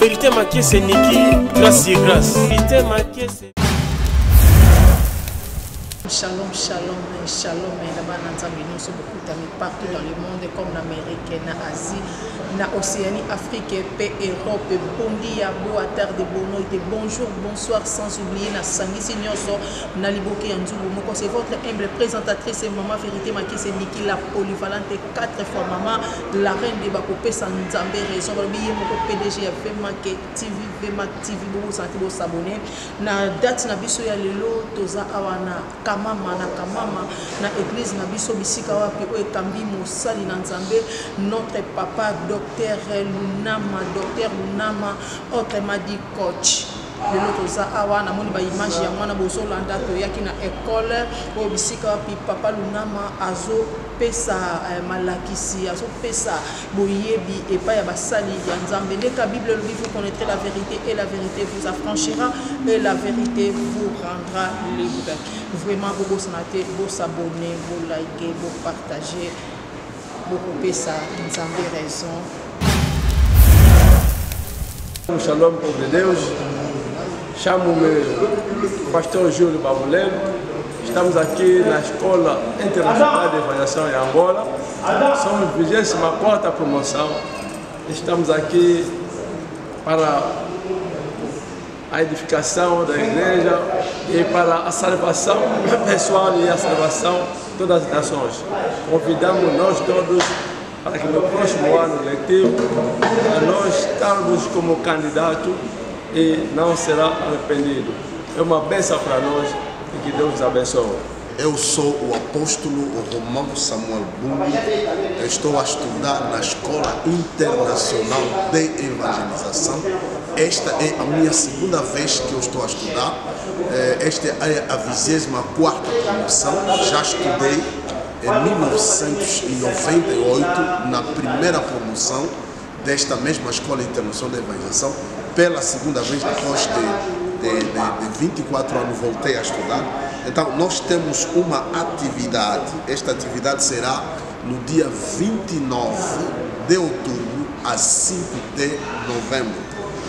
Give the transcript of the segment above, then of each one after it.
Vérité Maké, c'est Niki, grâce et grâce. Vérité Maké, c'est... Shalom, shalom, shalom. Là-bas, nous sommes beaucoup d'amis partout dans le monde, comme en Amérique, en Asie, en Océanie, Afrique, Europe, Bondi, Yabo, à terre de Bono, de bonjour, bonsoir, sans oublier, na Sangi Signoso, na Liboke Yanzulu. C'est votre humble présentatrice, Maman Vérité Maké, c'est Niki, la polyvalente, 4 fois Maman, la reine de Bakopé, sans Nzambé, raison. Mon PDG a fait Maké TV, VMAK TV, vous sentez vous s'abonner. Na date, na biso ya lelo, toza awana. Kamama na église na biso bisika wapi o ekambi mosali na Nzambe notre papa docteur Lunama autrement dit coach de l'autre awa na moni ba image ya mwana bozo landa to yaki na école o bisika wapi papa Lunama azo pesa malakisi azo pesa boyebi et pas ya basali ya Nzambe ndeka Bible le livre vous connaîtrez la vérité et la vérité vous affranchira et la vérité vous rendra libre. Vraiment vous s'abonner, vous liker, vous partager, vous couper ça, Nzambe raison. Shalom povo de Deus, chamo-me pastor Júlio Babulelo, estamos aqui na Escola Internacional de Avaliação em Angola, somos 24ª promoção, estamos aqui para a edificação da igreja e para a salvação pessoal e a salvação de todas as nações. Convidamos nós todos para que no próximo ano letivo nós estarmos como candidato e não será arrependido. É uma bênção para nós e que Deus nos abençoe. Eu sou o apóstolo Romão Samuel Bungo, estou a estudar na Escola Internacional de Evangelização. Esta é a minha segunda vez que eu estou a estudar. Esta é a 24ª promoção. Já estudei em 1998 na primeira promoção desta mesma Escola Internacional de Evangelização. Pela segunda vez, depois de 24 anos, voltei a estudar. Então, nós temos uma atividade. Esta atividade será no dia 29 de outubro a 5 de novembro.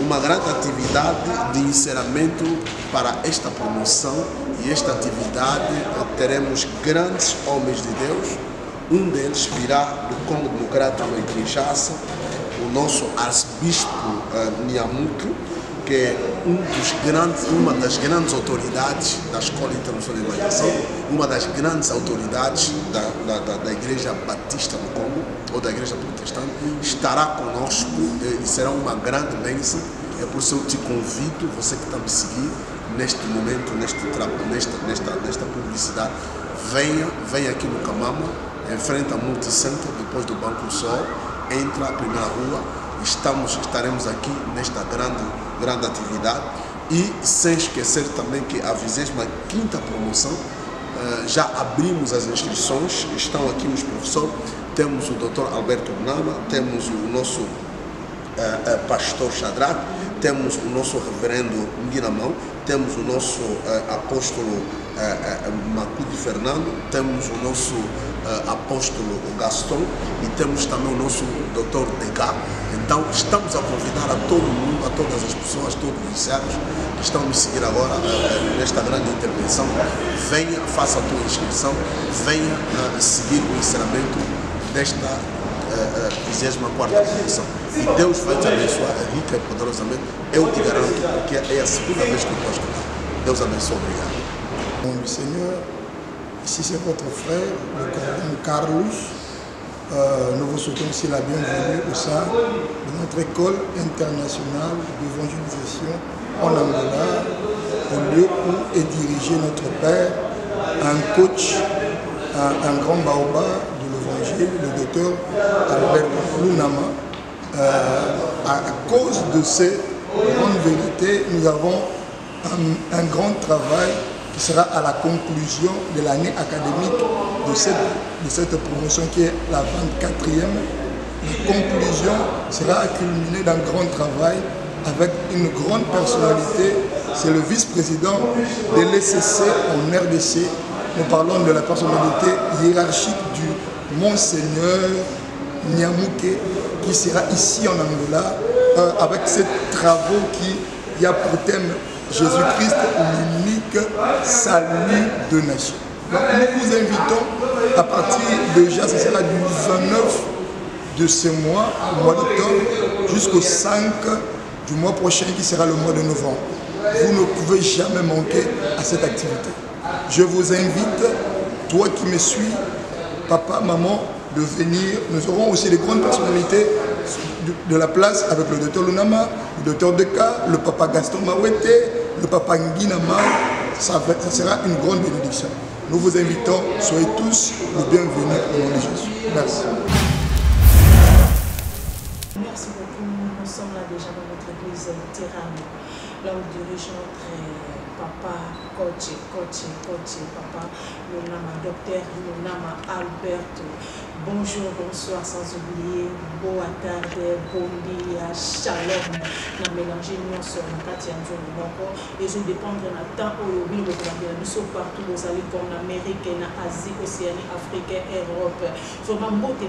Uma grande atividade de encerramento para esta promoção. E esta atividade teremos grandes homens de Deus. Um deles virá do Congo Democrático em Kinshasa, o nosso arcebispo Nyamuke, que é uma das grandes autoridades da Escola Internacional de Evangelização, uma das grandes autoridades da Igreja Batista no Congo, ou da Igreja Protestante, estará conosco e será uma grande bênção. É por isso eu te convido, você que está me seguindo, neste momento, nesta publicidade, venha aqui no Kamama, em frente ao Multicenter, depois do Banco Sol, entra a primeira rua, estaremos aqui nesta grande atividade. E sem esquecer também que a 25ª promoção, já abrimos as inscrições, estão aqui os professores, temos o Dr. Alberto Nama, temos o nosso pastor Shadrach, temos o nosso reverendo Nguinamão, temos o nosso apóstolo Macude Fernando, temos o nosso apóstolo Gaston e temos também o nosso Dr. Dega. Então estamos a convidar a todo mundo, a todas as pessoas, todos os servos que estão a me seguir agora nesta grande intervenção. Venha, faça a tua inscrição, venha seguir o encerramento desta 24ª promoção. E Deus vai te abençoar rica e poderosamente. Eu te garanto, porque é a segunda vez que eu estou a estudar. Deus abençoe, obrigado. Bon, le Seigneur, ici c'est votre frère, le colonel Carlos. Nous vous souhaitons aussi la bienvenue au sein de notre école internationale d'évangélisation en Angola, au lieu où est dirigé notre père, un coach, un grand baobab de l'évangile, le docteur Albert Lunama. À cause de ces grandes vérités, nous avons un grand travail qui sera à la conclusion de l'année académique de cette promotion qui est la 24e. La conclusion sera culminée d'un grand travail avec une grande personnalité. C'est le vice-président de l'ECC en RDC. Nous parlons de la personnalité hiérarchique du Monseigneur Nyamuke, qui sera ici en Angola avec ces travaux qui a pour thème Jésus-Christ, l'unique salut de nation. Donc nous vous invitons à partir déjà, ce sera du 29 de ce mois, au mois d'octobre, jusqu'au 5 du mois prochain qui sera le mois de novembre. Vous ne pouvez jamais manquer à cette activité. Je vous invite, toi qui me suis, papa, maman, de venir. Nous aurons aussi les grandes personnalités de la place avec le docteur Lunama, le docteur Deka, le papa Gaston Mawete, le papa Nguinama. Ça sera une grande bénédiction. Nous vous invitons, soyez tous les bienvenus au nom de Jésus. Merci. Merci beaucoup. Nous sommes là déjà dans notre église Terrano. Là où dirige notre papa, coach, papa Lunama, docteur Lunama Alberto. Bonjour, bonsoir, sans oublier, boa tarde, bon dia, shalom. Na mélanger nous sur la Katia Nzongo. Et je dépendre de temps où nous sommes partout, vous allez comme en Amérique, en Asie, Océanie, Afrique, Europe. Vraiment, moi, je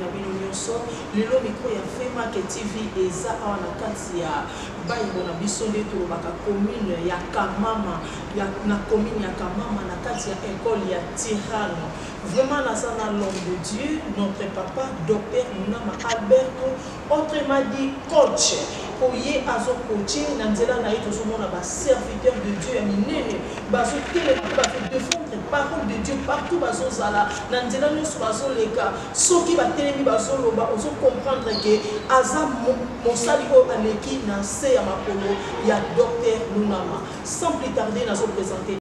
suis le micro ya Fema que TV et ça en Katia. Baïbo na bisonde to baka commune ya Kamama, ya na commune ya Kamama na Katia école ya Tirano. Vraiment, là, ça l'homme de Dieu, notre papa, docteur Lunama Alberto, autrement dit coach. Pour y avoir coaching, dans le serviteur de Dieu, il y a défendre la parole de Dieu partout. Dans les cas, ceux qui vont comprendre que Azam, mon salut, il y a docteur Lunama. Sans plus tarder, nous allons présenter.